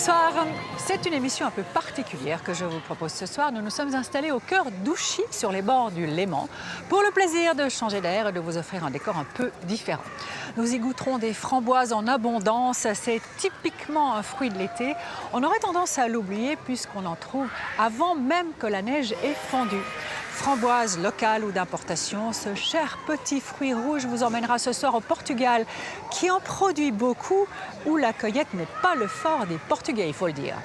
Bonsoir, c'est une émission un peu particulière que je vous propose ce soir. Nous nous sommes installés au cœur d'Ouchy, sur les bords du Léman, pour le plaisir de changer d'air et de vous offrir un décor un peu différent. Nous y goûterons des framboises en abondance, c'est typiquement un fruit de l'été. On aurait tendance à l'oublier puisqu'on en trouve avant même que la neige ait fondu. Framboises locales ou d'importation, ce cher petit fruit rouge vous emmènera ce soir au Portugal, qui en produit beaucoup, où la cueillette n'est pas le fort des Portugais, il faut le dire.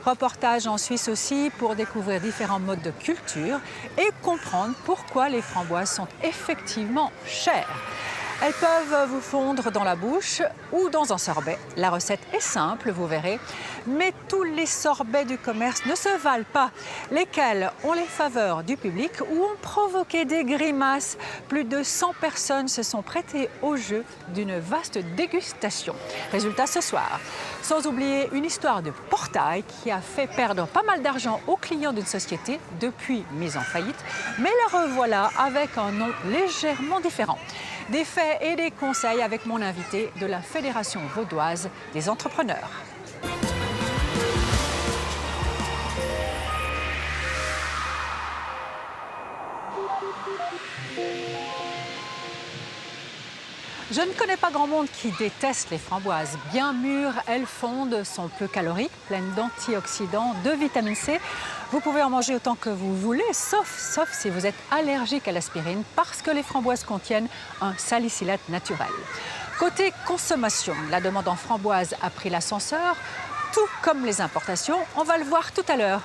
Reportage en Suisse aussi pour découvrir différents modes de culture et comprendre pourquoi les framboises sont effectivement chères. Elles peuvent vous fondre dans la bouche ou dans un sorbet. La recette est simple, vous verrez, mais tous les sorbets du commerce ne se valent pas, lesquels ont les faveurs du public ou ont provoqué des grimaces. Plus de 100 personnes se sont prêtées au jeu d'une vaste dégustation. Résultat ce soir, sans oublier une histoire de portail qui a fait perdre pas mal d'argent aux clients d'une société depuis mise en faillite, mais la revoilà avec un nom légèrement différent. Des faits et des conseils avec mon invité de la Fédération vaudoise des entrepreneurs. Je ne connais pas grand monde qui déteste les framboises. Bien mûres, elles fondent, sont peu caloriques, pleines d'antioxydants, de vitamine C. Vous pouvez en manger autant que vous voulez, sauf si vous êtes allergique à l'aspirine, parce que les framboises contiennent un salicylate naturel. Côté consommation, la demande en framboises a pris l'ascenseur, tout comme les importations, on va le voir tout à l'heure.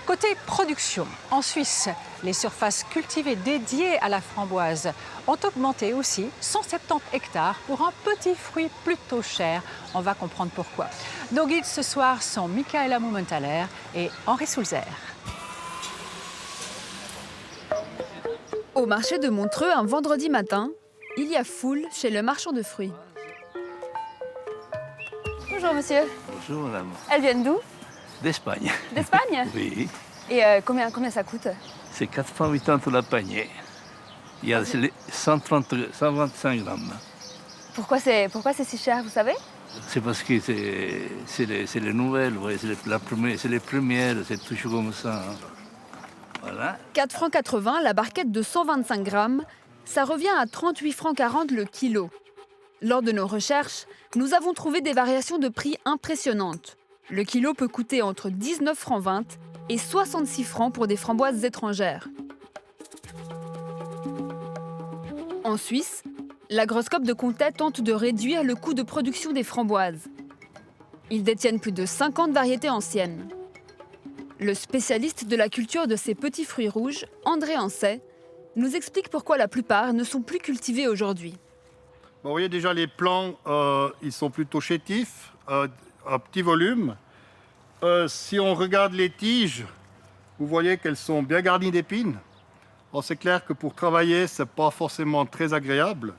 Côté production, en Suisse, les surfaces cultivées dédiées à la framboise ont augmenté aussi, 170 hectares pour un petit fruit plutôt cher. On va comprendre pourquoi. Nos guides ce soir sont Michaela Mumenthaler et Henri Soulzer. Au marché de Montreux, un vendredi matin, il y a foule chez le marchand de fruits. Bonjour monsieur. Bonjour madame. Elles viennent d'où? D'Espagne. D'Espagne? Oui. Et combien ça coûte? C'est 480 la panier. Il y a 125 grammes. Pourquoi c'est si cher, vous savez? C'est parce que c'est les nouvelles, ouais, c'est les premières, c'est toujours comme ça. Hein. Voilà. 4,80 francs la barquette de 125 grammes, ça revient à 38,40 francs le kilo. Lors de nos recherches, nous avons trouvé des variations de prix impressionnantes. Le kilo peut coûter entre 19,20 francs et 66 francs pour des framboises étrangères. En Suisse, l'agroscope de Comté tente de réduire le coût de production des framboises. Ils détiennent plus de 50 variétés anciennes. Le spécialiste de la culture de ces petits fruits rouges, André Ancet, nous explique pourquoi la plupart ne sont plus cultivés aujourd'hui. Bon, vous voyez déjà les plants, ils sont plutôt chétifs, à petit volume. Si on regarde les tiges, vous voyez qu'elles sont bien garnies d'épines. Alors, c'est clair que pour travailler, ce n'est pas forcément très agréable.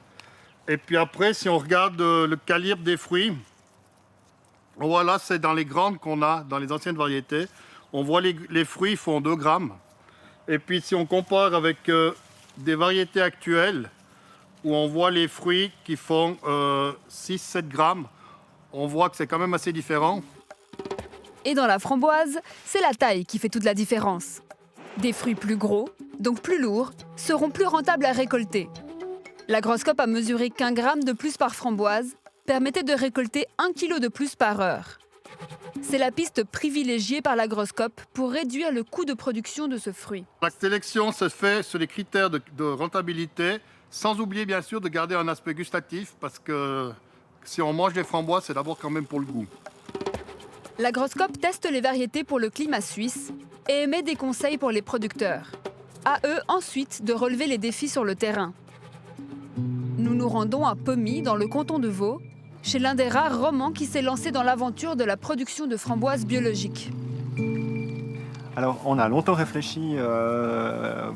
Et puis après, si on regarde le calibre des fruits, voilà, c'est dans les grandes qu'on a, dans les anciennes variétés. On voit les fruits font 2 grammes. Et puis si on compare avec des variétés actuelles, où on voit les fruits qui font 6-7 grammes, on voit que c'est quand même assez différent. Et dans la framboise, c'est la taille qui fait toute la différence. Des fruits plus gros, donc plus lourds, seront plus rentables à récolter. L'agroscope a mesuré qu'1 gramme de plus par framboise permettait de récolter 1 kilo de plus par heure. C'est la piste privilégiée par l'agroscope pour réduire le coût de production de ce fruit. La sélection se fait sur les critères de rentabilité, sans oublier bien sûr de garder un aspect gustatif, parce que si on mange des framboises, c'est d'abord quand même pour le goût. L'agroscope teste les variétés pour le climat suisse et émet des conseils pour les producteurs. À eux ensuite de relever les défis sur le terrain. Nous nous rendons à Pommy, dans le canton de Vaud, chez l'un des rares romans qui s'est lancé dans l'aventure de la production de framboises biologiques. Alors, on a longtemps réfléchi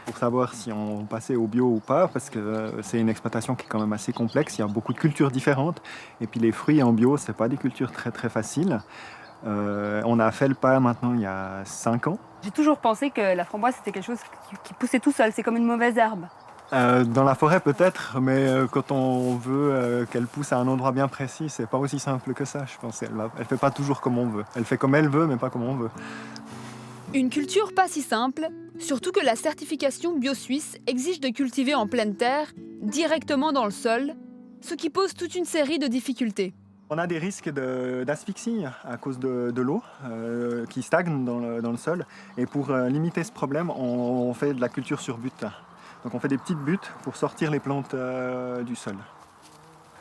pour savoir si on passait au bio ou pas, parce que c'est une exploitation qui est quand même assez complexe. Il y a beaucoup de cultures différentes. Et puis les fruits en bio, ce n'est pas des cultures très faciles. On a fait le pas maintenant il y a 5 ans. J'ai toujours pensé que la framboise, c'était quelque chose qui poussait tout seul. C'est comme une mauvaise herbe. Dans la forêt peut-être, mais quand on veut qu'elle pousse à un endroit bien précis, c'est pas aussi simple que ça, je pense. Elle fait pas toujours comme on veut. Elle fait comme elle veut, mais pas comme on veut. Une culture pas si simple, surtout que la certification bio-suisse exige de cultiver en pleine terre, directement dans le sol, ce qui pose toute une série de difficultés. On a des risques d'asphyxie à cause de l'eau qui stagne dans le sol. Et pour limiter ce problème, on fait de la culture sur butte. Donc on fait des petites buttes pour sortir les plantes du sol.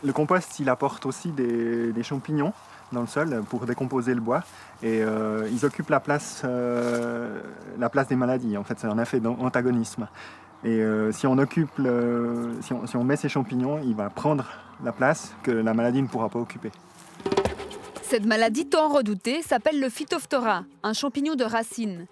Le compost, il apporte aussi des champignons dans le sol pour décomposer le bois. Et ils occupent la place des maladies. En fait, c'est un effet d'antagonisme. Et si on met ces champignons, il va prendre la place que la maladie ne pourra pas occuper. Cette maladie tant redoutée s'appelle le Phytophthora, un champignon de racine.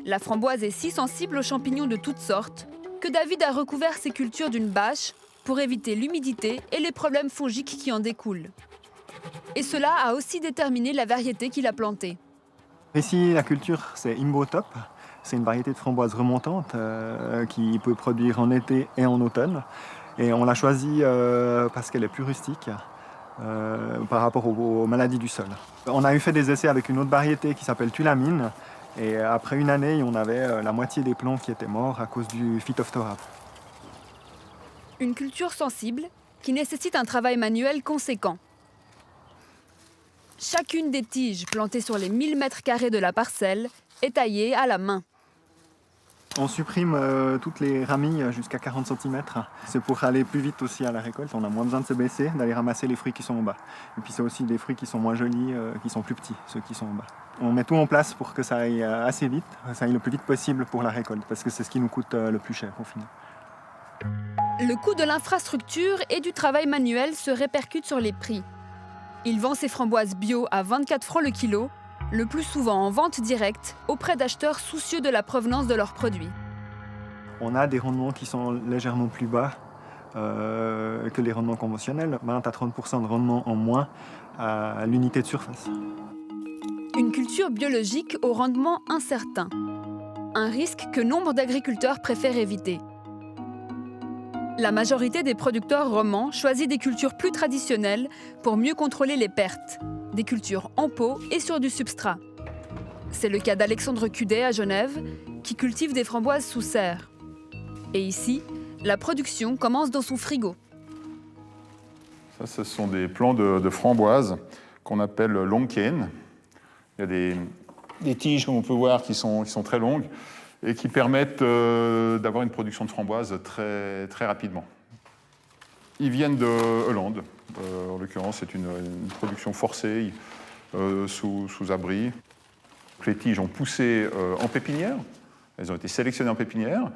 La framboise est si sensible aux champignons de toutes sortes que David a recouvert ses cultures d'une bâche pour éviter l'humidité et les problèmes fongiques qui en découlent. Et cela a aussi déterminé la variété qu'il a plantée. Ici, la culture, c'est Imbotop. C'est une variété de framboise remontante qui peut produire en été et en automne. Et on l'a choisie parce qu'elle est plus rustique par rapport aux maladies du sol. On a eu fait des essais avec une autre variété qui s'appelle Tulamine. Et après une année, on avait la moitié des plants qui étaient morts à cause du Phytophthora. Une culture sensible qui nécessite un travail manuel conséquent. Chacune des tiges plantées sur les 1000 mètres carrés de la parcelle est taillée à la main. On supprime toutes les ramilles jusqu'à 40 cm. C'est pour aller plus vite aussi à la récolte. On a moins besoin de se baisser, d'aller ramasser les fruits qui sont en bas. Et puis c'est aussi des fruits qui sont moins jolis, qui sont plus petits, ceux qui sont en bas. On met tout en place pour que ça aille assez vite, ça aille le plus vite possible pour la récolte, parce que c'est ce qui nous coûte le plus cher au final. Le coût de l'infrastructure et du travail manuel se répercute sur les prix. Il vend ses framboises bio à 24 francs le kilo, le plus souvent en vente directe, auprès d'acheteurs soucieux de la provenance de leurs produits. On a des rendements qui sont légèrement plus bas que les rendements conventionnels, 20 à 30% de rendement en moins à l'unité de surface. Une culture biologique au rendement incertain. Un risque que nombre d'agriculteurs préfèrent éviter. La majorité des producteurs romans choisit des cultures plus traditionnelles pour mieux contrôler les pertes, des cultures en pot et sur du substrat. C'est le cas d'Alexandre Cudet à Genève, qui cultive des framboises sous serre. Et ici, la production commence dans son frigo. Ça, ce sont des plants de framboises qu'on appelle longues-canes. Il y a des tiges, comme on peut voir, qui sont très longues et qui permettent d'avoir une production de framboises très, très rapidement. Ils viennent de Hollande. En l'occurrence, c'est une production forcée sous abri. Les tiges ont poussé en pépinière. Elles ont été sélectionnées en pépinière.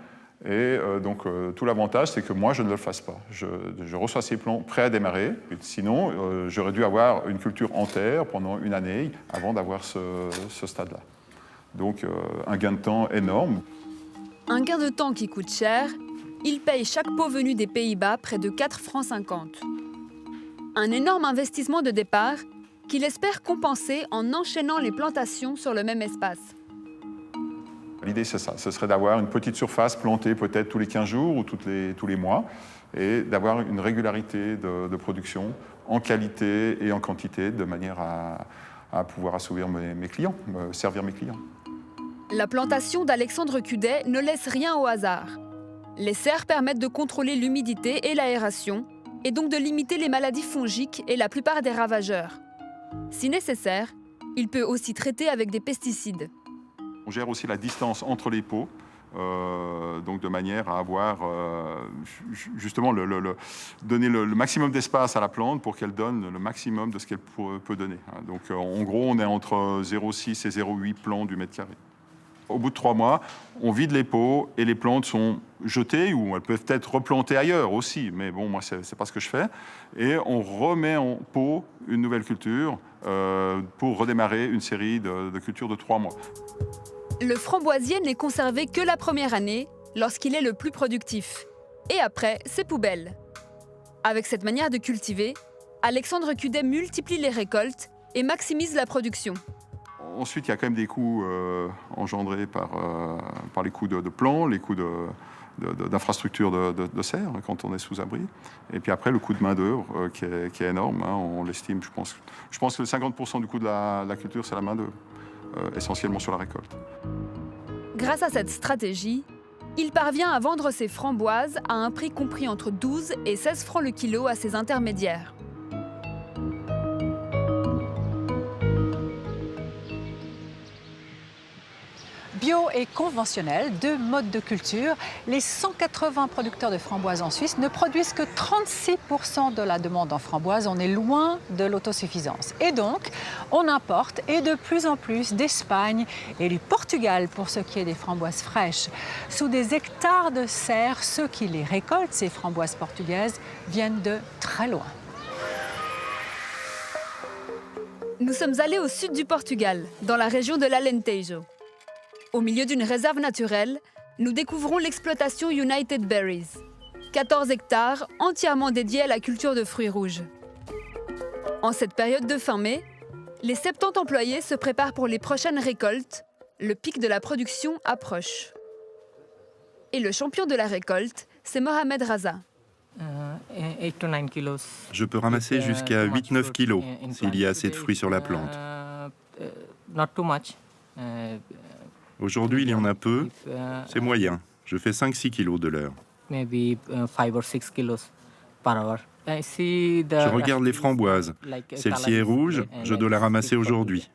Et donc, tout l'avantage, c'est que moi, je ne le fasse pas. Je reçois ces plants prêts à démarrer. Sinon, j'aurais dû avoir une culture en terre pendant une année avant d'avoir ce stade-là. Donc, un gain de temps énorme. Un gain de temps qui coûte cher. Il paye chaque pot venu des Pays-Bas près de 4,50 francs. Un énorme investissement de départ qu'il espère compenser en enchaînant les plantations sur le même espace. L'idée, c'est ça. Ce serait d'avoir une petite surface plantée peut-être tous les 15 jours ou tous les mois et d'avoir une régularité de production en qualité et en quantité de manière à pouvoir assouvir mes clients, servir mes clients. La plantation d'Alexandre Cudet ne laisse rien au hasard. Les serres permettent de contrôler l'humidité et l'aération et donc de limiter les maladies fongiques et la plupart des ravageurs. Si nécessaire, il peut aussi traiter avec des pesticides. On gère aussi la distance entre les pots, donc de manière à avoir justement donner le maximum d'espace à la plante pour qu'elle donne le maximum de ce qu'elle peut donner. Donc en gros, on est entre 0,6 et 0,8 plants du mètre carré. Au bout de 3 mois, on vide les pots et les plantes sont jetées ou elles peuvent être replantées ailleurs aussi. Mais bon, moi, c'est pas ce que je fais. Et on remet en pot une nouvelle culture pour redémarrer une série de cultures de 3 mois. Le framboisier n'est conservé que la première année, lorsqu'il est le plus productif. Et après, c'est poubelle. Avec cette manière de cultiver, Alexandre Cudet multiplie les récoltes et maximise la production. Ensuite, il y a quand même des coûts engendrés par les coûts de plants, les coûts d'infrastructures de serre quand on est sous abri. Et puis après, le coût de main-d'œuvre qui est énorme. Hein, on l'estime, je pense que 50% du coût de la culture, c'est la main-d'œuvre, essentiellement sur la récolte. Grâce à cette stratégie, il parvient à vendre ses framboises à un prix compris entre 12 et 16 francs le kilo à ses intermédiaires. Bio et conventionnel, deux modes de culture. Les 180 producteurs de framboises en Suisse ne produisent que 36% de la demande en framboises. On est loin de l'autosuffisance. Et donc, on importe, et de plus en plus, d'Espagne et du Portugal pour ce qui est des framboises fraîches. Sous des hectares de serre, ceux qui les récoltent, ces framboises portugaises, viennent de très loin. Nous sommes allés au sud du Portugal, dans la région de l'Alentejo. Au milieu d'une réserve naturelle, nous découvrons l'exploitation United Berries. 14 hectares entièrement dédiés à la culture de fruits rouges. En cette période de fin mai, les 70 employés se préparent pour les prochaines récoltes. Le pic de la production approche. Et le champion de la récolte, c'est Mohamed Raza. Je peux ramasser jusqu'à 8-9 kilos s'il y a assez de fruits sur la plante. Aujourd'hui, il y en a peu. C'est moyen. Je fais 5-6 kilos de l'heure. Je regarde les framboises. Celle-ci est rouge, je dois la ramasser aujourd'hui.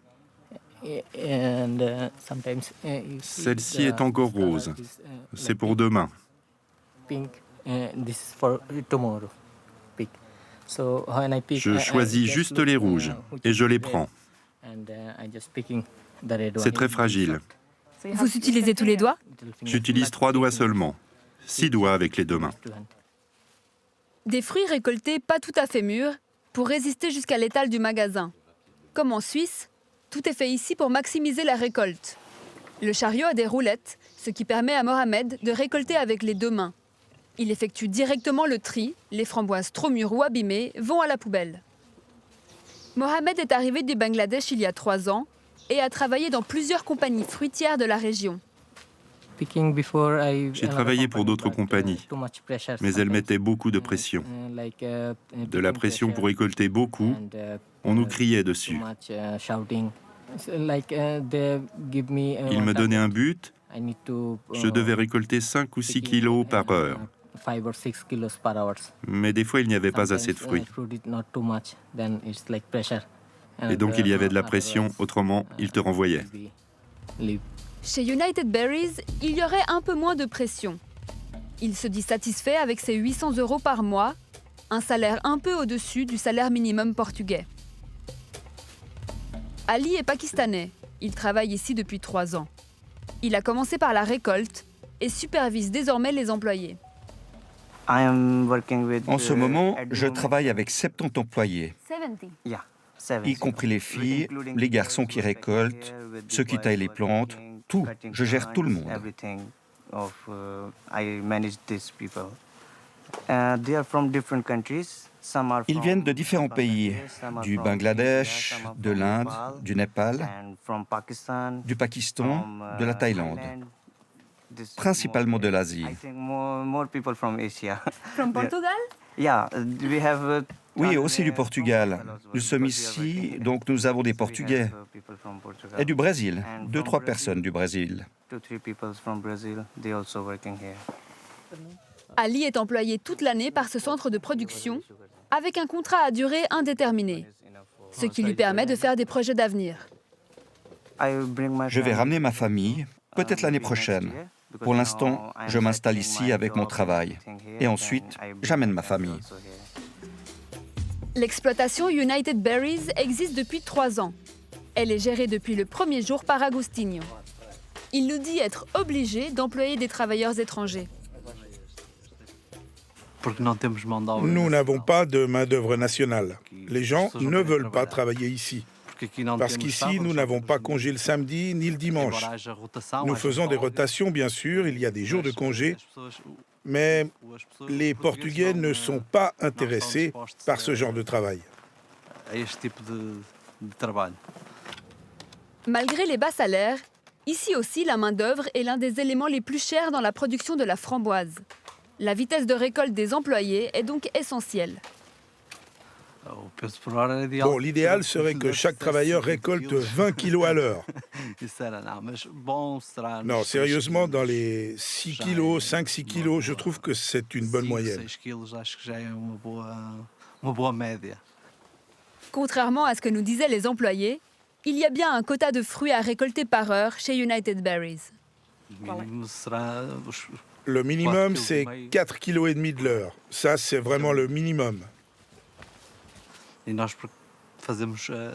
Celle-ci est encore rose. C'est pour demain. Je choisis juste les rouges et je les prends. C'est très fragile. Vous utilisez tous les doigts? J'utilise 3 doigts seulement. 6 doigts avec les 2 mains. Des fruits récoltés pas tout à fait mûrs pour résister jusqu'à l'étal du magasin. Comme en Suisse, tout est fait ici pour maximiser la récolte. Le chariot a des roulettes, ce qui permet à Mohamed de récolter avec les 2 mains. Il effectue directement le tri, les framboises trop mûres ou abîmées vont à la poubelle. Mohamed est arrivé du Bangladesh il y a 3 ans et a travaillé dans plusieurs compagnies fruitières de la région. J'ai travaillé pour d'autres compagnies, mais elles mettaient beaucoup de pression. De la pression pour récolter beaucoup, on nous criait dessus. Ils me donnaient un but, je devais récolter 5 ou 6 kilos par heure. Mais des fois, il n'y avait pas assez de fruits. Et donc, il y avait de la pression, autrement, ils te renvoyaient. Chez United Berries, il y aurait un peu moins de pression. Il se dit satisfait avec ses 800 € par mois, un salaire un peu au-dessus du salaire minimum portugais. Ali est pakistanais. Il travaille ici depuis 3 ans. Il a commencé par la récolte et supervise désormais les employés. En ce moment, je travaille avec 70 employés, y compris les filles, les garçons qui récoltent, ceux qui taillent les plantes, tout. Je gère tout le monde. Ils viennent de différents pays, du Bangladesh, de l'Inde, du Népal, du Pakistan, de la Thaïlande, principalement de l'Asie. From Portugal? Oui, aussi du Portugal. Nous sommes ici, donc nous avons des Portugais. Et du Brésil, 2-3 personnes du Brésil. Ali est employé toute l'année par ce centre de production avec un contrat à durée indéterminée, ce qui lui permet de faire des projets d'avenir. Je vais ramener ma famille, peut-être l'année prochaine. Pour l'instant, je m'installe ici avec mon travail. Et ensuite, j'amène ma famille. L'exploitation United Berries existe depuis 3 ans. Elle est gérée depuis le premier jour par Agostinho. Il nous dit être obligé d'employer des travailleurs étrangers. Nous n'avons pas de main-d'œuvre nationale. Les gens ne veulent pas travailler ici. Parce qu'ici, nous n'avons pas congé le samedi ni le dimanche. Nous faisons des rotations, bien sûr, il y a des jours de congé, mais les Portugais ne sont pas intéressés par ce genre de travail. Malgré les bas salaires, Ici aussi, la main-d'œuvre est l'un des éléments les plus chers dans la production de la framboise. La vitesse de récolte des employés est donc essentielle. Bon, l'idéal serait que chaque travailleur récolte 20 kilos à l'heure. Non, sérieusement, dans les 6 kilos, 5-6 kilos, je trouve que c'est une bonne moyenne. Contrairement à ce que nous disaient les employés, il y a bien un quota de fruits à récolter par heure chez United Berries. Le minimum, c'est 4,5 kg de l'heure. Ça, c'est vraiment le minimum.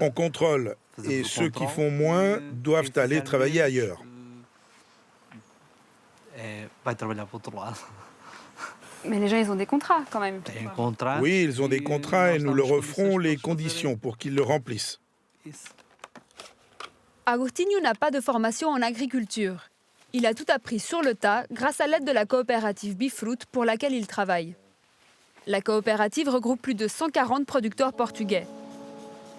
On contrôle et ceux qui font moins doivent aller travailler ailleurs. Mais les gens, ils ont des contrats quand même. Oui, ils ont des contrats et nous leur offrons les conditions pour qu'ils le remplissent. Agostinho n'a pas de formation en agriculture. Il a tout appris sur le tas grâce à l'aide de la coopérative Bifruit pour laquelle il travaille. La coopérative regroupe plus de 140 producteurs portugais.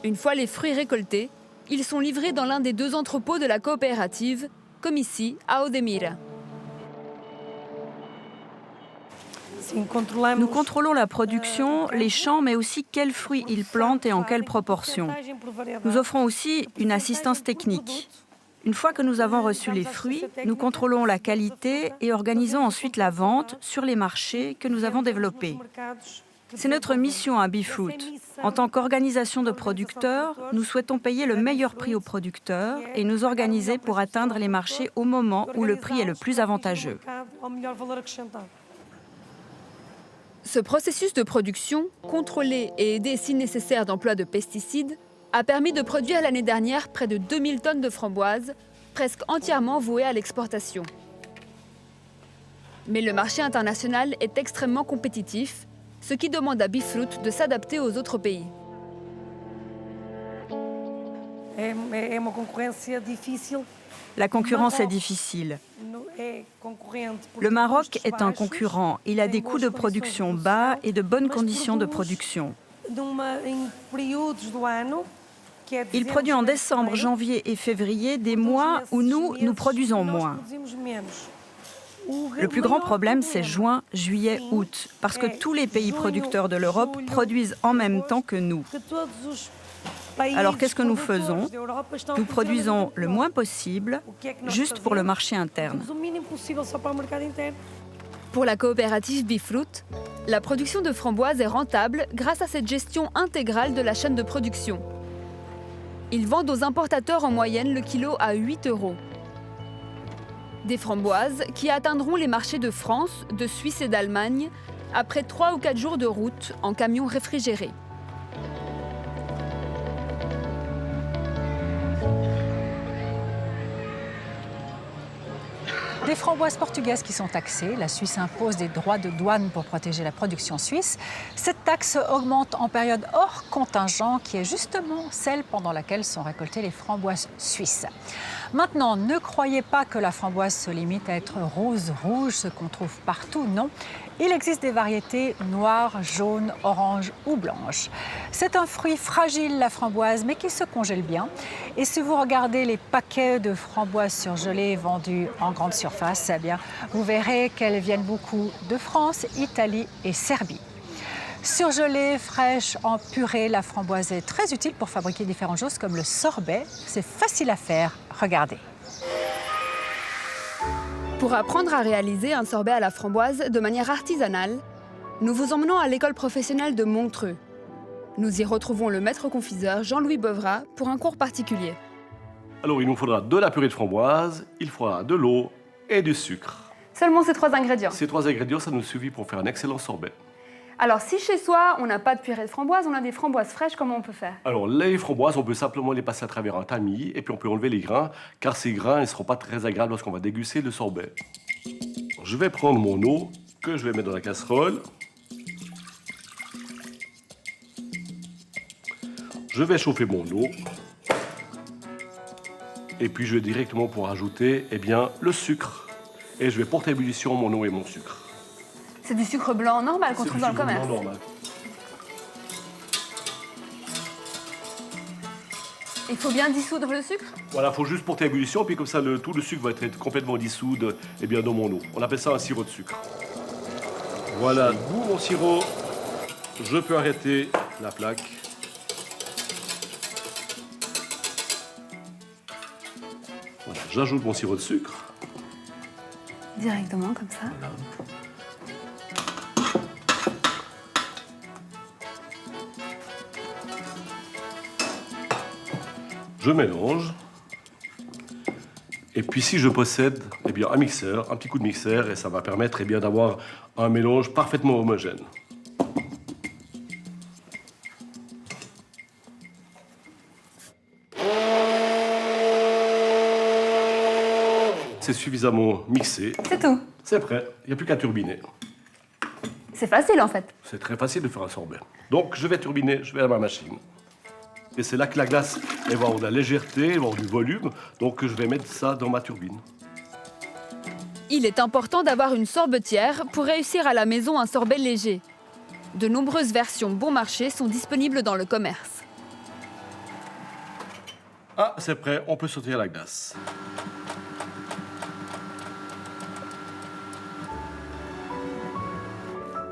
Une fois les fruits récoltés, ils sont livrés dans l'un des 2 entrepôts de la coopérative, comme ici à Odemira. Nous contrôlons la production, les champs, mais aussi quels fruits ils plantent et en quelle proportion. Nous offrons aussi une assistance technique. Une fois que nous avons reçu les fruits, nous contrôlons la qualité et organisons ensuite la vente sur les marchés que nous avons développés. C'est notre mission à Bifruit. En tant qu'organisation de producteurs, nous souhaitons payer le meilleur prix aux producteurs et nous organiser pour atteindre les marchés au moment où le prix est le plus avantageux. Ce processus de production, contrôlé et aidé si nécessaire d'emploi de pesticides, a permis de produire l'année dernière près de 2000 tonnes de framboises, presque entièrement vouées à l'exportation. Mais le marché international est extrêmement compétitif, ce qui demande à Bifruit de s'adapter aux autres pays. La concurrence est difficile. Le Maroc est un concurrent. Il a des coûts de production bas et de bonnes conditions de production. Il produit en décembre, janvier et février des mois où nous produisons moins. Le plus grand problème, c'est juin, juillet, août, parce que tous les pays producteurs de l'Europe produisent en même temps que nous. Alors qu'est-ce que nous faisons? Nous produisons le moins possible, juste pour le marché interne. Pour la coopérative Bifruit, la production de framboises est rentable grâce à cette gestion intégrale de la chaîne de production. Ils vendent aux importateurs en moyenne le kilo à 8 €. Des framboises qui atteindront les marchés de France, de Suisse et d'Allemagne après 3 ou 4 jours de route en camion réfrigéré. Des framboises portugaises qui sont taxées. La Suisse impose des droits de douane pour protéger la production suisse. Cette taxe augmente en période hors contingent, qui est justement celle pendant laquelle sont récoltées les framboises suisses. Maintenant, ne croyez pas que la framboise se limite à être rose-rouge, ce qu'on trouve partout, non. Il existe des variétés noires, jaunes, oranges ou blanches. C'est un fruit fragile, la framboise, mais qui se congèle bien. Et si vous regardez les paquets de framboises surgelées vendus en grande surface, eh bien, vous verrez qu'elles viennent beaucoup de France, Italie et Serbie. Surgelée, fraîche, en purée, la framboise est très utile pour fabriquer différentes choses comme le sorbet. C'est facile à faire, regardez. Pour apprendre à réaliser un sorbet à la framboise de manière artisanale, nous vous emmenons à l'école professionnelle de Montreux. Nous y retrouvons le maître confiseur Jean-Louis Beuvrat pour un cours particulier. Alors il nous faudra de la purée de framboise, il faudra de l'eau et du sucre. Seulement ces 3 ingrédients. Ces 3 ingrédients, ça nous suffit pour faire un excellent sorbet. Alors si chez soi, on n'a pas de purée de framboise, on a des framboises fraîches, comment on peut faire? Alors les framboises, on peut simplement les passer à travers un tamis et puis on peut enlever les grains, car ces grains ne seront pas très agréables lorsqu'on va déguster le sorbet. Je vais prendre mon eau que je vais mettre dans la casserole. Je vais chauffer mon eau. Et puis je vais directement pour ajouter le sucre. Et je vais porter à ébullition mon eau et mon sucre. C'est du sucre blanc normal qu'on trouve dans le commerce. Normal. Il faut bien dissoudre le sucre? Voilà, il faut juste porter à ébullition, puis comme ça, tout le sucre va être complètement dissous dans mon eau. On appelle ça un sirop de sucre. Voilà, bout mon sirop. Je peux arrêter la plaque. Voilà, j'ajoute mon sirop de sucre. Directement, comme ça. Je mélange. Et puis si je possède un mixeur, un petit coup de mixeur, et ça va permettre d'avoir un mélange parfaitement homogène. C'est suffisamment mixé. C'est tout. C'est prêt, il n'y a plus qu'à turbiner. C'est facile en fait. C'est très facile de faire un sorbet. Donc je vais turbiner, je vais à ma machine. Et c'est là que la glace elle va avoir de la légèreté, elle va avoir du volume, donc je vais mettre ça dans ma turbine. Il est important d'avoir une sorbetière pour réussir à la maison un sorbet léger. De nombreuses versions bon marché sont disponibles dans le commerce. Ah, c'est prêt, on peut sortir la glace.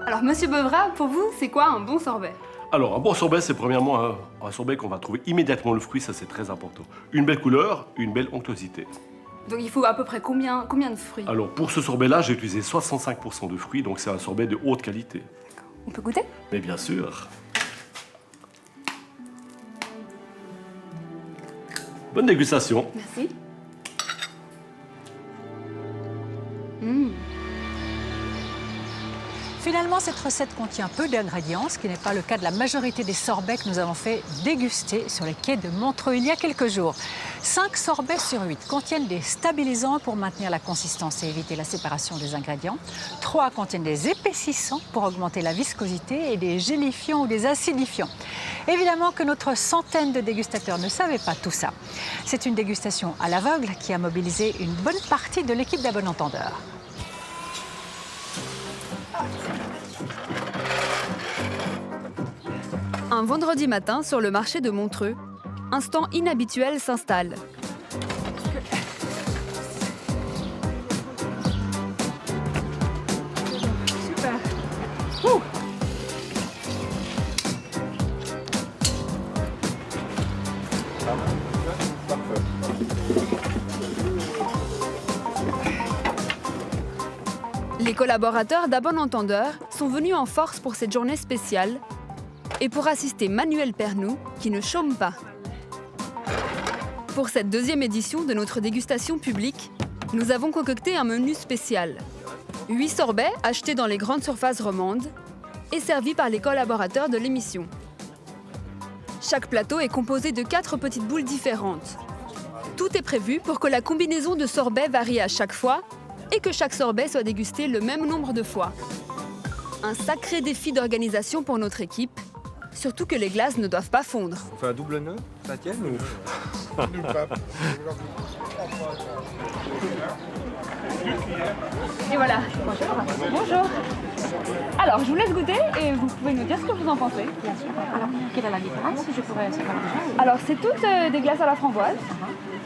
Alors, Monsieur Beuvrat, pour vous, c'est quoi un bon sorbet? Alors, un bon sorbet, c'est premièrement un sorbet qu'on va trouver immédiatement le fruit, ça c'est très important. Une belle couleur, une belle onctuosité. Donc il faut à peu près combien de fruits? Alors, pour ce sorbet-là, j'ai utilisé 65% de fruits, donc c'est un sorbet de haute qualité. On peut goûter? Mais bien sûr. Bonne dégustation. Merci. Finalement, cette recette contient peu d'ingrédients, ce qui n'est pas le cas de la majorité des sorbets que nous avons fait déguster sur les quais de Montreux il y a quelques jours. 5 sorbets sur 8 contiennent des stabilisants pour maintenir la consistance et éviter la séparation des ingrédients. 3 contiennent des épaississants pour augmenter la viscosité et des gélifiants ou des acidifiants. Évidemment que notre centaine de dégustateurs ne savaient pas tout ça. C'est une dégustation à l'aveugle qui a mobilisé une bonne partie de l'équipe d'À Bon Entendeur. Un vendredi matin, sur le marché de Montreux, un stand inhabituel s'installe. Super. Les collaborateurs d'À Bon Entendeur sont venus en force pour cette journée spéciale et pour assister Manuel Pernou, qui ne chôme pas. Pour cette deuxième édition de notre dégustation publique, nous avons concocté un menu spécial. 8 sorbets achetés dans les grandes surfaces romandes et servis par les collaborateurs de l'émission. Chaque plateau est composé de 4 petites boules différentes. Tout est prévu pour que la combinaison de sorbets varie à chaque fois et que chaque sorbet soit dégusté le même nombre de fois. Un sacré défi d'organisation pour notre équipe, surtout que les glaces ne doivent pas fondre. On fait un double nœud, ça tienne ou... Et voilà. Bonjour. Alors, je vous laisse goûter et vous pouvez nous dire ce que vous en pensez. Bien sûr. Alors, quelle est la différence? Je pourrais savoir déjà. Alors, c'est toutes des glaces à la framboise.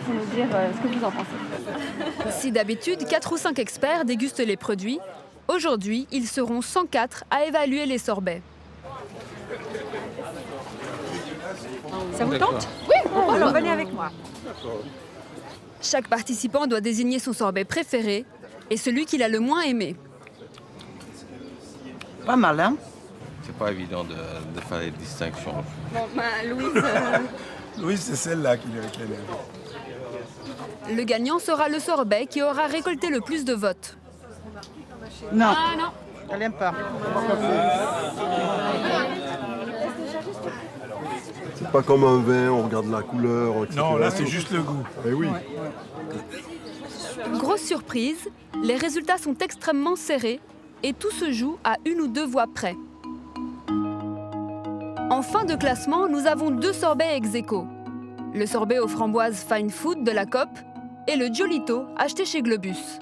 Il faut nous dire ce que vous en pensez. Si d'habitude, 4 ou 5 experts dégustent les produits, aujourd'hui, ils seront 104 à évaluer les sorbets. Ça vous tente? Oui, Alors venez avec moi. Chaque participant doit désigner son sorbet préféré et celui qu'il a le moins aimé. Pas mal, hein? C'est pas évident de faire les distinctions. Bon, Louise... Louise, c'est celle-là qui est énerve. Le gagnant sera le sorbet qui aura récolté le plus de votes. Non. Ah non. Elle n'aime pas. C'est pas comme un vin, on regarde la couleur, etc. Non, là, c'est juste le goût. Eh oui. Grosse surprise, les résultats sont extrêmement serrés et tout se joue à 1 ou 2 voix près. En fin de classement, nous avons 2 sorbets ex aequo. Le sorbet aux framboises Fine Food de la Coop et le Giolito acheté chez Globus.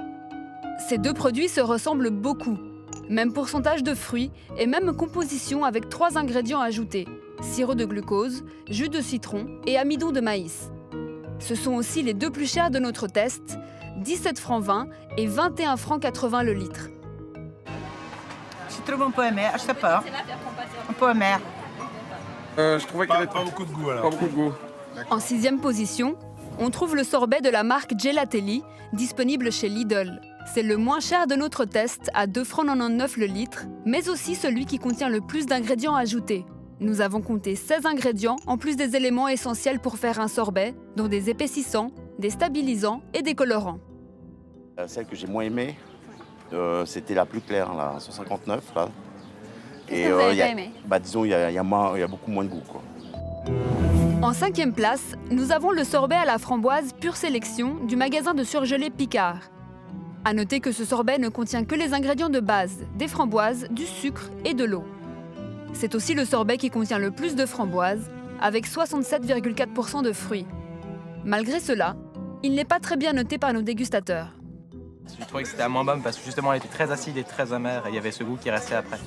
Ces 2 produits se ressemblent beaucoup. Même pourcentage de fruits et même composition avec 3 ingrédients ajoutés. sirop de glucose, jus de citron et amidon de maïs. Ce sont aussi les deux plus chers de notre test, 17 francs 20 et 21 francs 80 le litre. Je trouve un peu amer, je sais pas. Un peu amer. Je trouvais qu'il n'y avait pas beaucoup de goût alors. Pas beaucoup de goût. En 6e position, on trouve le sorbet de la marque Gelatelli, disponible chez Lidl. C'est le moins cher de notre test, à 2 francs 99 le litre, mais aussi celui qui contient le plus d'ingrédients ajoutés. Nous avons compté 16 ingrédients, en plus des éléments essentiels pour faire un sorbet, dont des épaississants, des stabilisants et des colorants. Celle que j'ai moins aimée, c'était la plus claire, la 159. Là. Qu'est-ce que vous n'avez pas aimé ? Disons, il y a beaucoup moins de goût, quoi. En 5e place, nous avons le sorbet à la framboise Pure Sélection du magasin de surgelés Picard. À noter que ce sorbet ne contient que les ingrédients de base, des framboises, du sucre et de l'eau. C'est aussi le sorbet qui contient le plus de framboises, avec 67,4% de fruits. Malgré cela, il n'est pas très bien noté par nos dégustateurs. Je trouvais que c'était la moins bonne parce que justement elle était très acide et très amère et il y avait ce goût qui restait après.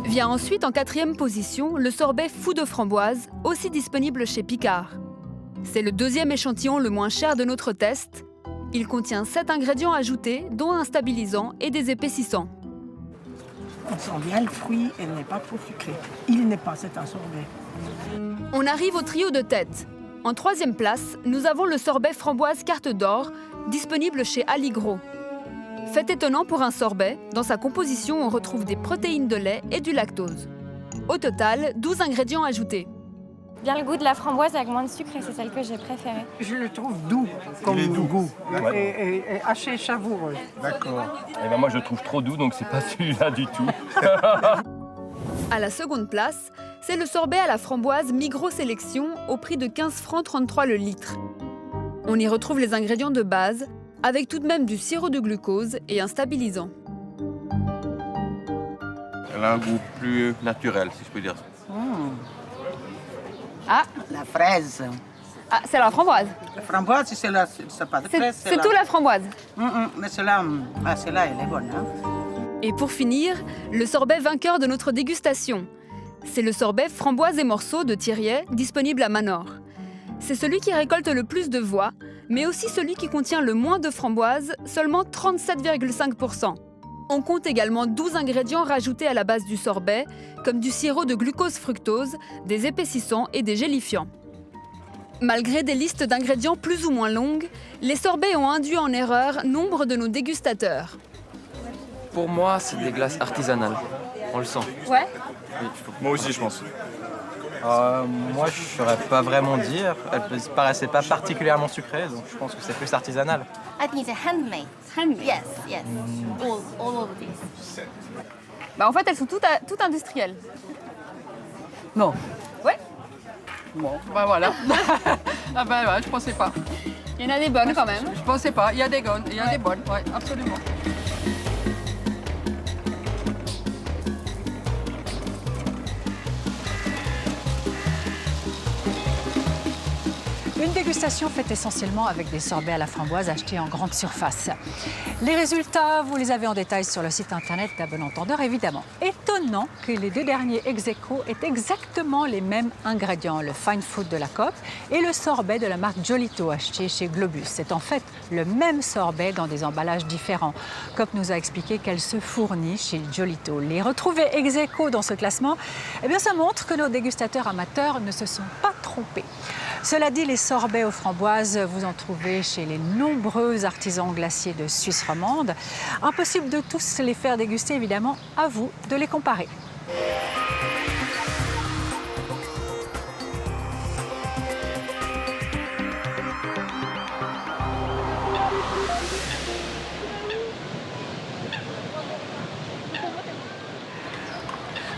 Vient ensuite en 4e position le sorbet Fou de framboise, aussi disponible chez Picard. C'est le 2e échantillon le moins cher de notre test. Il contient 7 ingrédients ajoutés, dont un stabilisant et des épaississants. On sent bien le fruit, elle n'est pas trop sucrée. Il n'est pas, c'est un sorbet. On arrive au trio de tête. En 3e place, nous avons le sorbet framboise carte d'or, disponible chez Aligro. Fait étonnant pour un sorbet, dans sa composition on retrouve des protéines de lait et du lactose. Au total, 12 ingrédients ajoutés. Bien le goût de la framboise avec moins de sucre et c'est celle que j'ai préférée. Je le trouve doux comme goût et assez savoureux. D'accord. Et ben moi je le trouve trop doux donc c'est pas celui-là du tout. À la seconde place, c'est le sorbet à la framboise Migros Sélection au prix de 15 francs 33 le litre. On y retrouve les ingrédients de base, avec tout de même du sirop de glucose et un stabilisant. Elle a un goût plus naturel, si je peux dire. Ah, la fraise. Ah, c'est la framboise. La framboise, c'est pas de fraise. C'est tout la framboise. Mais celle-là, elle est bonne. Hein? Et pour finir, le sorbet vainqueur de notre dégustation. C'est le sorbet framboise et morceaux de Thiriet, disponible à Manor. C'est celui qui récolte le plus de voix, mais aussi celui qui contient le moins de framboises, seulement 37,5%. On compte également 12 ingrédients rajoutés à la base du sorbet, comme du sirop de glucose-fructose, des épaississants et des gélifiants. Malgré des listes d'ingrédients plus ou moins longues, les sorbets ont induit en erreur nombre de nos dégustateurs. Pour moi, c'est des glaces artisanales. On le sent. Ouais. Oui. Moi aussi, je pense. Moi, je ne saurais pas vraiment dire. Elle ne paraissait pas particulièrement sucrée, donc je pense que c'est plus artisanal. I think it's handmade. Handmade? Yes, yes. All of these. Bah en fait, elles sont toutes industrielles. Non. Ouais. Bon, ben voilà. Ah ben ouais, je pensais pas. Il y en a des bonnes quand même. Je pensais pas. Il y a des bonnes, ouais, absolument. Une dégustation faite essentiellement avec des sorbets à la framboise achetés en grande surface. Les résultats, vous les avez en détail sur le site internet d'À Bon Entendeur, évidemment. Étonnant que les deux derniers ex-aequo aient exactement les mêmes ingrédients, le Fine Food de la Coop et le sorbet de la marque Jolito acheté chez Globus. C'est en fait le même sorbet dans des emballages différents. Coop nous a expliqué qu'elle se fournit chez Jolito. Les retrouver ex-aequo dans ce classement, eh bien, ça montre que nos dégustateurs amateurs ne se sont pas trompés. Cela dit, les sorbets aux framboises, vous en trouvez chez les nombreux artisans glaciers de Suisse romande. Impossible de tous les faire déguster, évidemment, à vous de les comparer.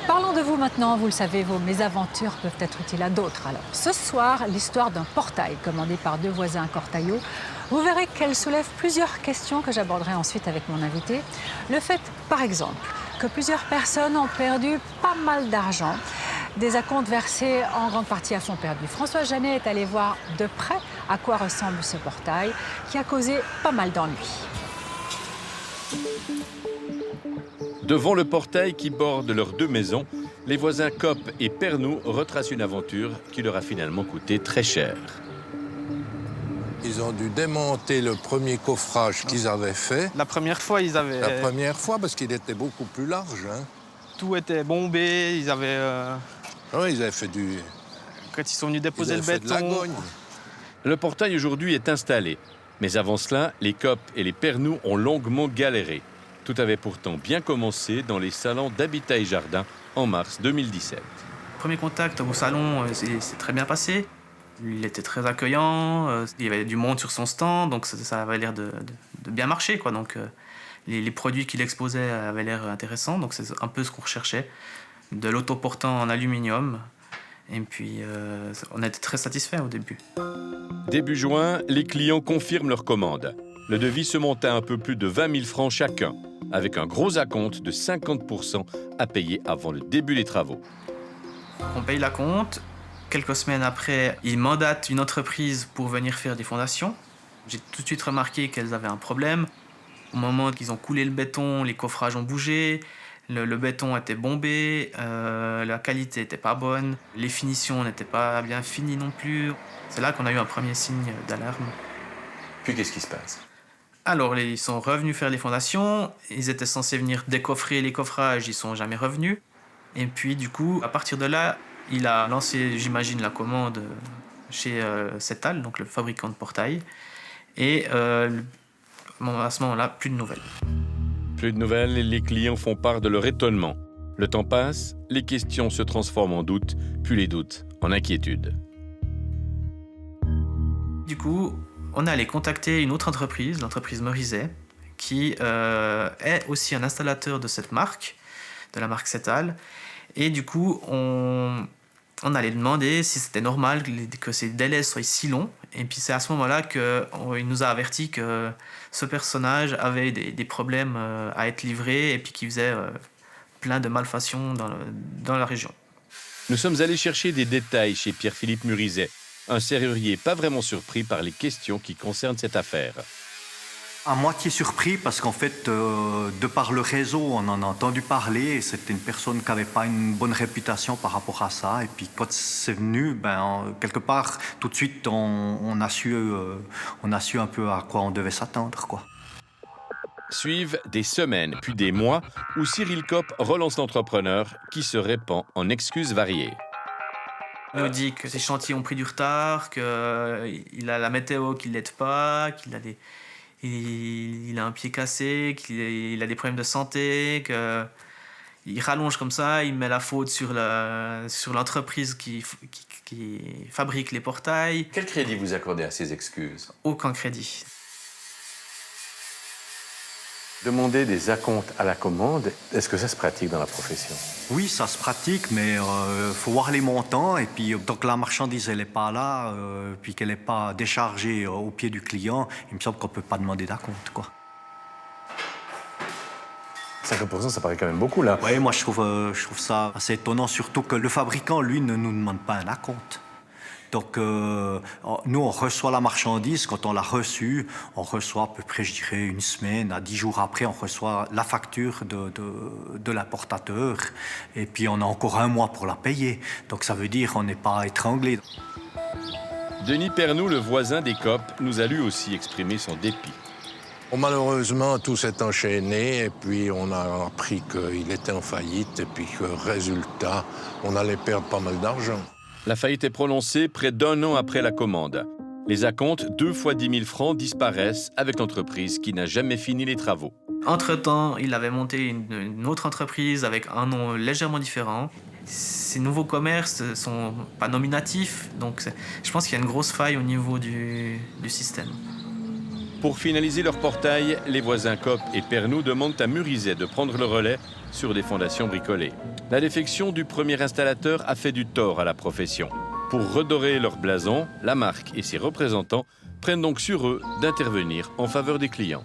Parlons de vous maintenant. Vous le savez, vos mésaventures peuvent être utiles à d'autres. Alors, ce soir, l'histoire d'un portail commandé par deux voisins cortaillots. Vous verrez qu'elle soulève plusieurs questions que j'aborderai ensuite avec mon invité. Le fait, par exemple, que plusieurs personnes ont perdu pas mal d'argent. Des acomptes versés en grande partie à fonds perdus. François Janet est allé voir de près à quoi ressemble ce portail qui a causé pas mal d'ennuis. Devant le portail qui borde leurs deux maisons, les voisins Kopp et Pernoud retracent une aventure qui leur a finalement coûté très cher. Ils ont dû démonter le premier coffrage qu'ils avaient fait. La première fois, ils avaient... La première fois, parce qu'il était beaucoup plus large. Hein. Tout était bombé, ils avaient... Oui, ils avaient fait du... Quand ils sont venus déposer le béton... Le portail aujourd'hui est installé. Mais avant cela, les Kopp et les Pernoud ont longuement galéré. Tout avait pourtant bien commencé dans les salons d'Habitat et Jardin en mars 2017. Premier contact au salon, c'est très bien passé. Il était très accueillant, il y avait du monde sur son stand, donc ça avait l'air de bien marcher, quoi. Donc, les produits qu'il exposait avaient l'air intéressants, donc c'est un peu ce qu'on recherchait. De l'autoportant en aluminium, et puis on était très satisfaits au début. Début juin, les clients confirment leur commande. Le devis se monte à un peu plus de 20 000 francs chacun, avec un gros acompte de 50% à payer avant le début des travaux. On paye l'acompte. Quelques semaines après, ils mandatent une entreprise pour venir faire des fondations. J'ai tout de suite remarqué qu'elles avaient un problème. Au moment qu'ils ont coulé le béton, les coffrages ont bougé, le béton était bombé, la qualité n'était pas bonne, les finitions n'étaient pas bien finies non plus. C'est là qu'on a eu un premier signe d'alarme. Puis qu'est-ce qui se passe? Alors, ils sont revenus faire les fondations. Ils étaient censés venir décoffrer les coffrages, ils ne sont jamais revenus. Et puis, du coup, à partir de là, il a lancé, j'imagine, la commande chez Settal, donc le fabricant de portail. Et à ce moment-là, plus de nouvelles. Plus de nouvelles, les clients font part de leur étonnement. Le temps passe, les questions se transforment en doutes, puis les doutes en inquiétudes. Du coup, on est allé contacter une autre entreprise, l'entreprise Morizet, qui est aussi un installateur de cette marque, de la marque Settal. Et du coup, on allait demander si c'était normal que ces délais soient si longs. Et puis c'est à ce moment-là qu'il nous a averti que ce personnage avait des problèmes à être livré et puis qu'il faisait plein de malfaçons dans la région. Nous sommes allés chercher des détails chez Pierre-Philippe Murizet, un serrurier pas vraiment surpris par les questions qui concernent cette affaire. À moitié surpris parce qu'en fait, de par le réseau, on en a entendu parler. C'était une personne qui n'avait pas une bonne réputation par rapport à ça. Et puis quand c'est venu, quelque part, tout de suite, on a su un peu à quoi on devait s'attendre, quoi. Suivent des semaines, puis des mois, où Cyril Kopp relance l'entrepreneur qui se répand en excuses variées. Il nous dit que ses chantiers ont pris du retard, qu'il a la météo qui ne l'aide pas, il a un pied cassé, qu'il a des problèmes de santé, qu'il rallonge comme ça, il met la faute sur l'entreprise qui fabrique les portails. Quel crédit vous accordez à ces excuses? Aucun crédit. Demander des acomptes à la commande, est-ce que ça se pratique dans la profession? Oui, ça se pratique, mais faut voir les montants. Et puis, tant que la marchandise n'est pas là, puis qu'elle n'est pas déchargée au pied du client, il me semble qu'on ne peut pas demander d'acompte, quoi. 50%, ça paraît quand même beaucoup, là. Oui, moi, je trouve ça assez étonnant, surtout que le fabricant, lui, ne nous demande pas un acompte. Donc, nous, on reçoit la marchandise. Quand on l'a reçue, on reçoit à peu près, je dirais, une semaine à 10 jours après, on reçoit la facture de l'importateur. Et puis, on a encore un mois pour la payer. Donc, ça veut dire qu'on n'est pas étranglé. Denis Pernoud, le voisin des Kopp, nous a lui aussi exprimé son dépit. Malheureusement, tout s'est enchaîné et puis on a appris qu'il était en faillite et puis que, résultat, on allait perdre pas mal d'argent. La faillite est prononcée près d'un an après la commande. Les acomptes, 2 fois 10 000 francs, disparaissent avec l'entreprise qui n'a jamais fini les travaux. Entre-temps, il avait monté une autre entreprise avec un nom légèrement différent. Ces nouveaux commerces ne sont pas nominatifs, donc je pense qu'il y a une grosse faille au niveau du système. Pour finaliser leur portail, les voisins Kopp et Pernoud demandent à Murizet de prendre le relais sur des fondations bricolées. La défection du premier installateur a fait du tort à la profession. Pour redorer leur blason, la marque et ses représentants prennent donc sur eux d'intervenir en faveur des clients.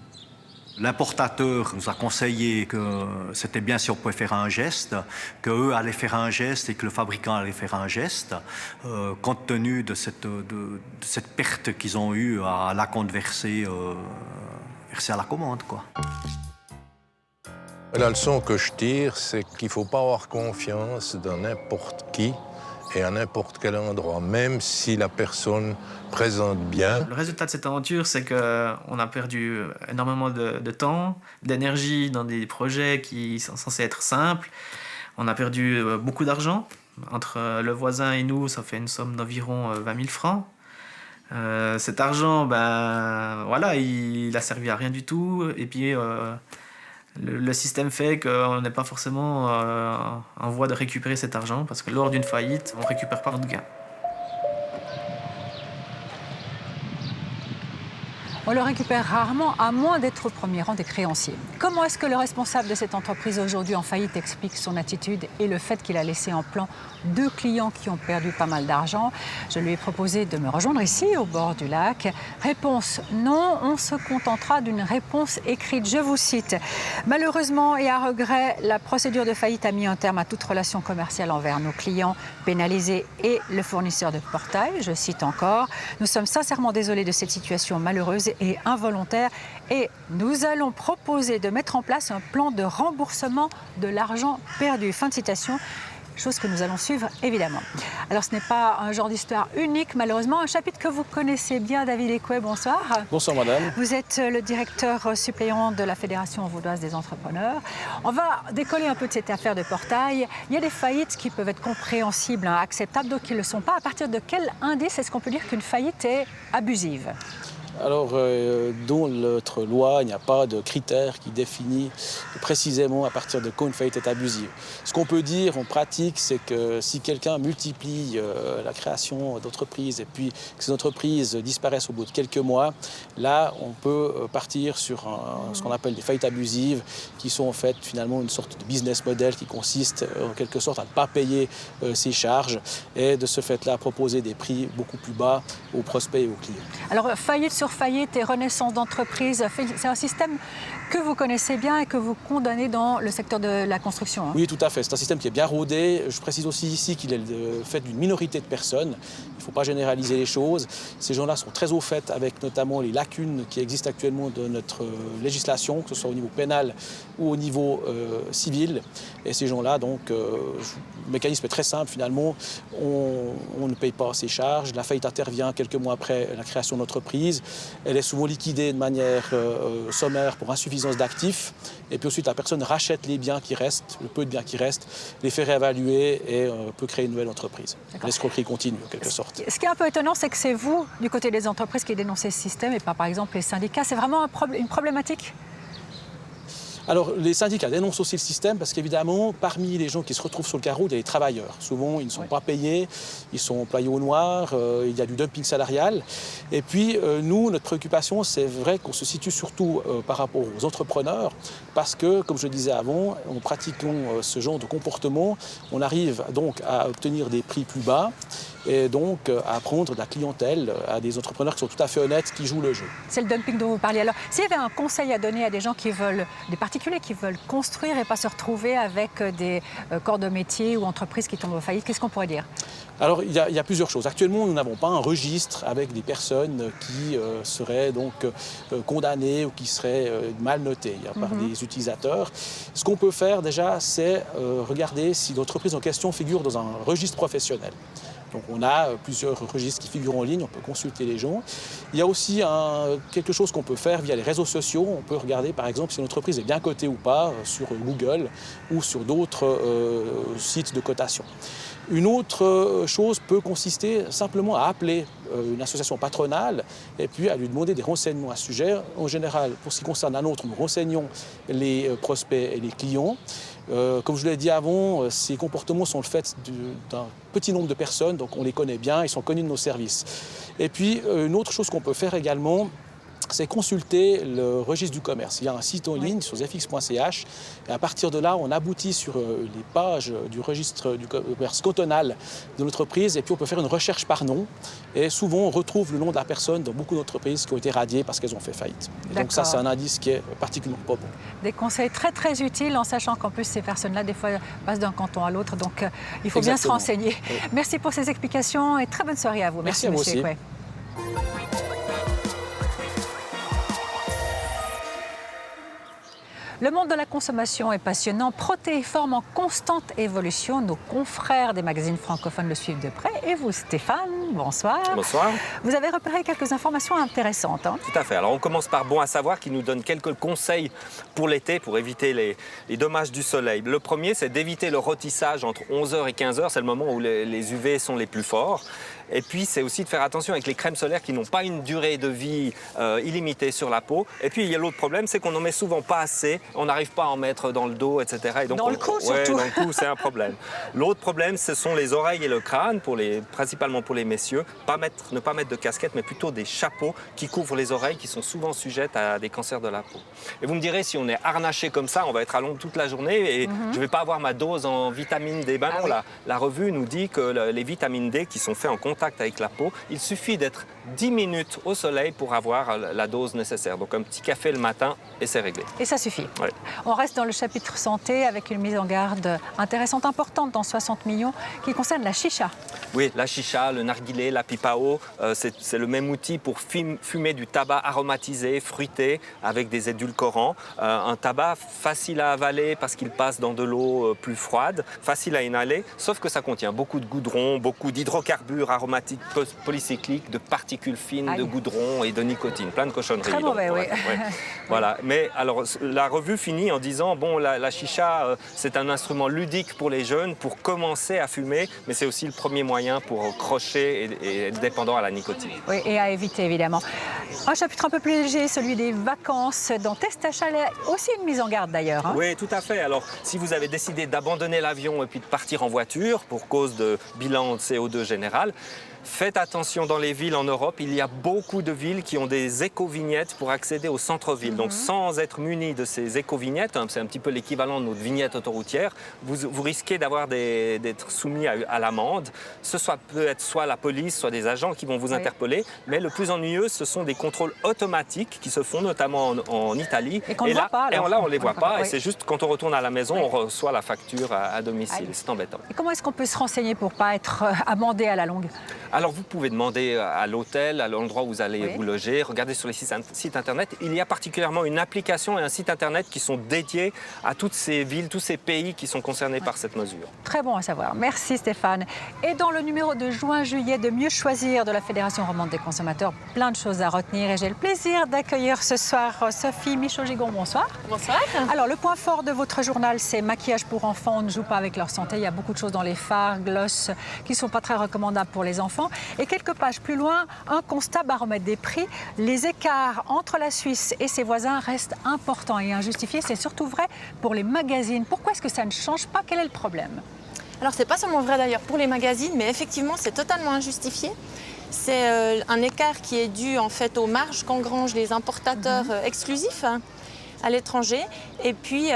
L'importateur nous a conseillé que c'était bien si on pouvait faire un geste, qu'eux allaient faire un geste et que le fabricant allait faire un geste, compte tenu de cette perte qu'ils ont eue à l'acompte versé à la commande, quoi. La leçon que je tire, c'est qu'il ne faut pas avoir confiance dans n'importe qui et à n'importe quel endroit, même si la personne présente bien. Le résultat de cette aventure, c'est qu'on a perdu énormément de temps, d'énergie dans des projets qui sont censés être simples. On a perdu beaucoup d'argent. Entre le voisin et nous, ça fait une somme d'environ 20 000 francs. Cet argent, voilà, il a servi à rien du tout. Et puis, le système fait qu'on n'est pas forcément en voie de récupérer cet argent, parce que lors d'une faillite, on ne récupère pas notre gain. On le récupère rarement, à moins d'être au premier rang des créanciers. Comment est-ce que le responsable de cette entreprise aujourd'hui en faillite explique son attitude et le fait qu'il a laissé en plan 2 clients qui ont perdu pas mal d'argent? Je lui ai proposé de me rejoindre ici, au bord du lac. Réponse non, on se contentera d'une réponse écrite. Je vous cite. Malheureusement et à regret, la procédure de faillite a mis un terme à toute relation commerciale envers nos clients pénalisés et le fournisseur de portail. Je cite encore. Nous sommes sincèrement désolés de cette situation malheureuse et involontaire et nous allons proposer de mettre en place un plan de remboursement de l'argent perdu. Fin de citation. Chose que nous allons suivre, évidemment. Alors, ce n'est pas un genre d'histoire unique, malheureusement. Un chapitre que vous connaissez bien, David Ekoué, bonsoir. Bonsoir, madame. Vous êtes le directeur suppléant de la Fédération vaudoise des entrepreneurs. On va décoller un peu de cette affaire de portail. Il y a des faillites qui peuvent être compréhensibles, acceptables, d'autres qui ne le sont pas. À partir de quel indice est-ce qu'on peut dire qu'une faillite est abusive ? Alors, dans notre loi, il n'y a pas de critère qui définit précisément à partir de quand une faillite est abusive. Ce qu'on peut dire en pratique, c'est que si quelqu'un multiplie la création d'entreprises et puis que ces entreprises disparaissent au bout de quelques mois, là, on peut partir sur ce qu'on appelle des faillites abusives, qui sont en fait finalement une sorte de business model qui consiste en quelque sorte à ne pas payer ses charges et de ce fait-là proposer des prix beaucoup plus bas aux prospects et aux clients. Alors, faillite sur faillite et renaissance d'entreprise, c'est un système que vous connaissez bien et que vous condamnez dans le secteur de la construction. Oui, tout à fait. C'est un système qui est bien rodé. Je précise aussi ici qu'il est le fait d'une minorité de personnes. Il ne faut pas généraliser les choses. Ces gens-là sont très au fait avec notamment les lacunes qui existent actuellement de notre législation, que ce soit au niveau pénal ou au niveau civil. Et ces gens-là, donc, le mécanisme est très simple finalement. On ne paye pas ses charges. La faillite intervient quelques mois après la création de l'entreprise. Elle est souvent liquidée de manière sommaire pour insuffisance d'actifs. Et puis ensuite, la personne rachète les biens qui restent, le peu de biens qui restent, les fait réévaluer et peut créer une nouvelle entreprise. L'escroquerie continue, en quelque sorte. Ce qui est un peu étonnant, c'est que c'est vous, du côté des entreprises, qui dénoncez ce système et pas, par exemple, les syndicats. C'est vraiment une problématique ? Alors, les syndicats dénoncent aussi le système parce qu'évidemment, parmi les gens qui se retrouvent sur le carreau, il y a les travailleurs. Souvent, ils ne sont pas payés, ils sont employés au noir, il y a du dumping salarial. Et puis, nous, notre préoccupation, c'est vrai qu'on se situe surtout par rapport aux entrepreneurs parce que, comme je le disais avant, en pratiquant ce genre de comportement, on arrive donc à obtenir des prix plus bas et donc à prendre de la clientèle à des entrepreneurs qui sont tout à fait honnêtes, qui jouent le jeu. C'est le dumping dont vous parliez. Alors, s'il y avait un conseil à donner à des gens qui veulent, des particuliers qui veulent construire et pas se retrouver avec des corps de métier ou entreprises qui tombent en faillite, qu'est-ce qu'on pourrait dire ? Alors, il y a plusieurs choses. Actuellement, nous n'avons pas un registre avec des personnes qui seraient donc condamnées ou qui seraient mal notées par des utilisateurs. Ce qu'on peut faire déjà, c'est regarder si l'entreprise en question figure dans un registre professionnel. Donc on a plusieurs registres qui figurent en ligne, on peut consulter les gens. Il y a aussi quelque chose qu'on peut faire via les réseaux sociaux. On peut regarder par exemple si l'entreprise est bien cotée ou pas sur Google ou sur d'autres sites de cotation. Une autre chose peut consister simplement à appeler une association patronale et puis à lui demander des renseignements à ce sujet. En général, pour ce qui concerne la nôtre, nous renseignons les prospects et les clients. Comme je l'ai dit avant, ces comportements sont le fait d'un petit nombre de personnes, donc on les connaît bien, ils sont connus de nos services. Et puis, une autre chose qu'on peut faire également, c'est consulter le registre du commerce. Il y a un site en ligne sur fx.ch et à partir de là, on aboutit sur les pages du registre du commerce cantonal de l'entreprise et puis on peut faire une recherche par nom et souvent on retrouve le nom de la personne dans beaucoup d'entreprises qui ont été radiées parce qu'elles ont fait faillite. Et donc ça, c'est un indice qui est particulièrement pas bon. Des conseils très très utiles en sachant qu'en plus ces personnes-là, des fois, passent d'un canton à l'autre, donc il faut bien se renseigner. Oui. Merci pour ces explications et très bonne soirée à vous. Merci à vous aussi. Ekoué. Le monde de la consommation est passionnant, protéiforme en constante évolution. Nos confrères des magazines francophones le suivent de près. Et vous, Stéphane, bonsoir. Bonsoir. Vous avez repéré quelques informations intéressantes. Hein? Tout à fait. Alors on commence par Bon à savoir qui nous donne quelques conseils pour l'été, pour éviter les dommages du soleil. Le premier, c'est d'éviter le rôtissage entre 11h et 15h. C'est le moment où les UV sont les plus forts. Et puis, c'est aussi de faire attention avec les crèmes solaires qui n'ont pas une durée de vie illimitée sur la peau. Et puis, il y a l'autre problème, c'est qu'on n'en met souvent pas assez. On n'arrive pas à en mettre dans le dos, etc. Et donc, dans le cou, surtout. Dans le cou, c'est un problème. L'autre problème, ce sont les oreilles et le crâne, principalement pour les messieurs. Ne pas mettre de casquette, mais plutôt des chapeaux qui couvrent les oreilles, qui sont souvent sujettes à des cancers de la peau. Et vous me direz, si on est harnaché comme ça, on va être à l'ombre toute la journée et je ne vais pas avoir ma dose en vitamine D. Ben non, la revue nous dit que les vitamines D qui sont faites en contact avec la peau, il suffit d'être 10 minutes au soleil pour avoir la dose nécessaire. Donc un petit café le matin et c'est réglé. Et ça suffit. Oui. On reste dans le chapitre santé avec une mise en garde intéressante, importante dans 60 millions qui concerne la chicha. Oui, la chicha, le narguilé, la pipe à eau, c'est le même outil pour fumer du tabac aromatisé, fruité, avec des édulcorants. Un tabac facile à avaler parce qu'il passe dans de l'eau plus froide, facile à inhaler, sauf que ça contient beaucoup de goudron, beaucoup d'hydrocarbures aromatiques polycycliques, de particules fines, de goudron et de nicotine, plein de cochonneries. Très mauvais, oui. Voilà. Mais alors, la revue finit en disant, bon, la chicha, c'est un instrument ludique pour les jeunes pour commencer à fumer, mais c'est aussi le premier moyen pour crocher et être dépendant à la nicotine. Oui, et à éviter, évidemment. Un chapitre un peu plus léger, celui des vacances. Dans Test Achat, il y a aussi une mise en garde, d'ailleurs. Hein? Oui, tout à fait. Alors, si vous avez décidé d'abandonner l'avion et puis de partir en voiture pour cause de bilan de CO2 général, faites attention dans les villes en Europe. Il y a beaucoup de villes qui ont des éco-vignettes pour accéder au centre-ville. Donc, sans être muni de ces éco-vignettes, c'est un petit peu l'équivalent de notre vignette autoroutière, vous risquez d'être soumis à l'amende. Peut être soit la police, soit des agents qui vont vous interpeller. Mais le plus ennuyeux, ce sont des contrôles automatiques qui se font notamment en Italie. Et là, on ne les voit pas. Et c'est juste quand on retourne à la maison, on reçoit la facture à domicile. C'est embêtant. Et comment est-ce qu'on peut se renseigner pour ne pas être amendé à la longue? Alors, vous pouvez demander à l'hôtel, à l'endroit où vous allez vous loger, regardez sur les sites internet. Il y a particulièrement une application et un site internet qui sont dédiés à toutes ces villes, tous ces pays qui sont concernés par cette mesure. Très bon à savoir. Merci Stéphane. Et dans le numéro de juin-juillet de Mieux choisir de la Fédération romande des consommateurs, plein de choses à retenir. Et j'ai le plaisir d'accueillir ce soir Sophie Michaud-Gigon. Bonsoir. Bonsoir. Alors, le point fort de votre journal, c'est maquillage pour enfants. On ne joue pas avec leur santé. Il y a beaucoup de choses dans les fards, glosses, qui ne sont pas très recommandables pour les enfants. Et quelques pages plus loin, un constat baromètre des prix. Les écarts entre la Suisse et ses voisins restent importants et injustifiés. C'est surtout vrai pour les magazines. Pourquoi est-ce que ça ne change pas? Quel est le problème? Alors, c'est pas seulement vrai d'ailleurs pour les magazines, mais effectivement, c'est totalement injustifié. C'est un écart qui est dû en fait aux marges qu'engrangent les importateurs exclusifs à l'étranger et puis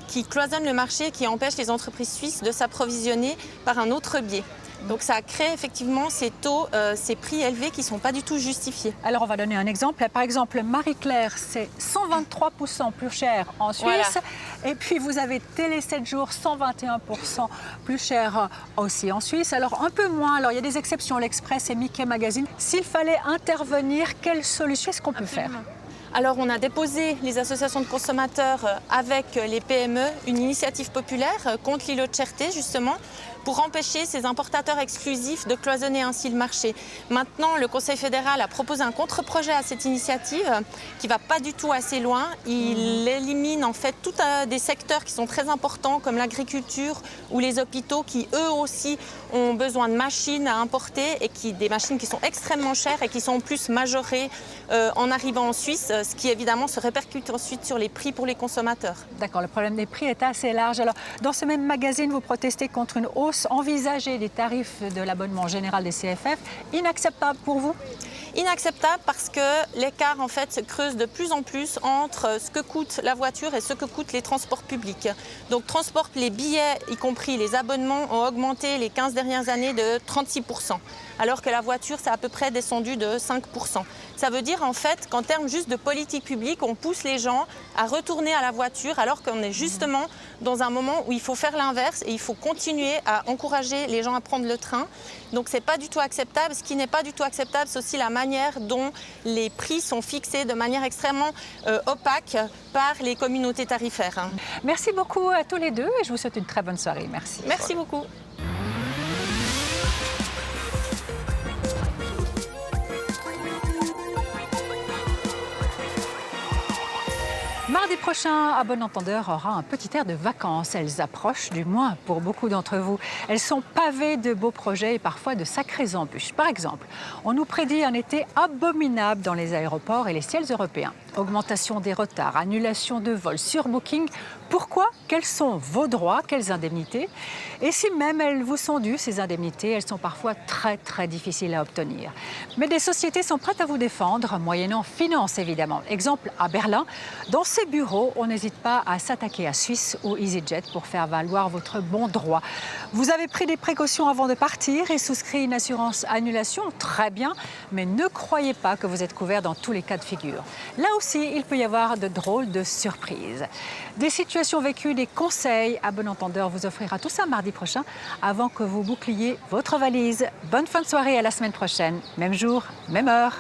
qui cloisonnent le marché, qui empêche les entreprises suisses de s'approvisionner par un autre biais. Donc ça crée effectivement ces taux, ces prix élevés qui ne sont pas du tout justifiés. Alors on va donner un exemple. Par exemple, Marie-Claire, c'est 123% plus cher en Suisse. Voilà. Et puis vous avez Télé 7 jours, 121% plus cher aussi en Suisse. Alors un peu moins. Alors il y a des exceptions, l'Express et Mickey Magazine. S'il fallait intervenir, quelle solution est-ce qu'on peut faire? Alors, on a déposé, les associations de consommateurs, avec les PME, une initiative populaire contre l'îlot de cherté, justement, pour empêcher ces importateurs exclusifs de cloisonner ainsi le marché. Maintenant, le Conseil fédéral a proposé un contre-projet à cette initiative qui ne va pas du tout assez loin. Il élimine en fait tous des secteurs qui sont très importants, comme l'agriculture ou les hôpitaux, qui eux aussi ont besoin de machines à importer et des machines qui sont extrêmement chères et qui sont en plus majorées en arrivant en Suisse, ce qui évidemment se répercute ensuite sur les prix pour les consommateurs. D'accord, le problème des prix est assez large. Alors, dans ce même magazine, vous protestez contre une hausse envisagée des tarifs de l'abonnement général des CFF. Inacceptable pour vous? Inacceptable parce que l'écart en fait se creuse de plus en plus entre ce que coûte la voiture et ce que coûtent les transports publics. Donc les billets, y compris les abonnements, ont augmenté les 15 dernières années de 36%, alors que la voiture, c'est à peu près descendu de 5%. Ça veut dire en fait qu'en termes juste de politique publique, on pousse les gens à retourner à la voiture alors qu'on est justement dans un moment où il faut faire l'inverse et il faut continuer à encourager les gens à prendre le train. Donc c'est pas du tout acceptable. Ce qui n'est pas du tout acceptable, c'est aussi la manière dont les prix sont fixés de manière extrêmement opaque par les communautés tarifaires. Merci beaucoup à tous les deux et je vous souhaite une très bonne soirée. Merci. Merci beaucoup. Mardi prochain, à bon entendeur aura un petit air de vacances. Elles approchent, du moins pour beaucoup d'entre vous. Elles sont pavées de beaux projets et parfois de sacrées embûches. Par exemple, on nous prédit un été abominable dans les aéroports et les ciels européens. Augmentation des retards, annulation de vols, surbooking. Pourquoi? Quels sont vos droits? Quelles indemnités? Et si même elles vous sont dues, ces indemnités, elles sont parfois très difficiles à obtenir. Mais des sociétés sont prêtes à vous défendre, moyennant finances évidemment. Exemple à Berlin, dans ces bureaux, on n'hésite pas à s'attaquer à Swiss ou EasyJet pour faire valoir votre bon droit. Vous avez pris des précautions avant de partir et souscrit une assurance annulation, très bien, mais ne croyez pas que vous êtes couvert dans tous les cas de figure. Là aussi, il peut y avoir de drôles de surprises. Des situations vécues, des conseils. À bon entendeur vous offrira tout ça mardi prochain avant que vous boucliez votre valise. Bonne fin de soirée, à la semaine prochaine. Même jour, même heure.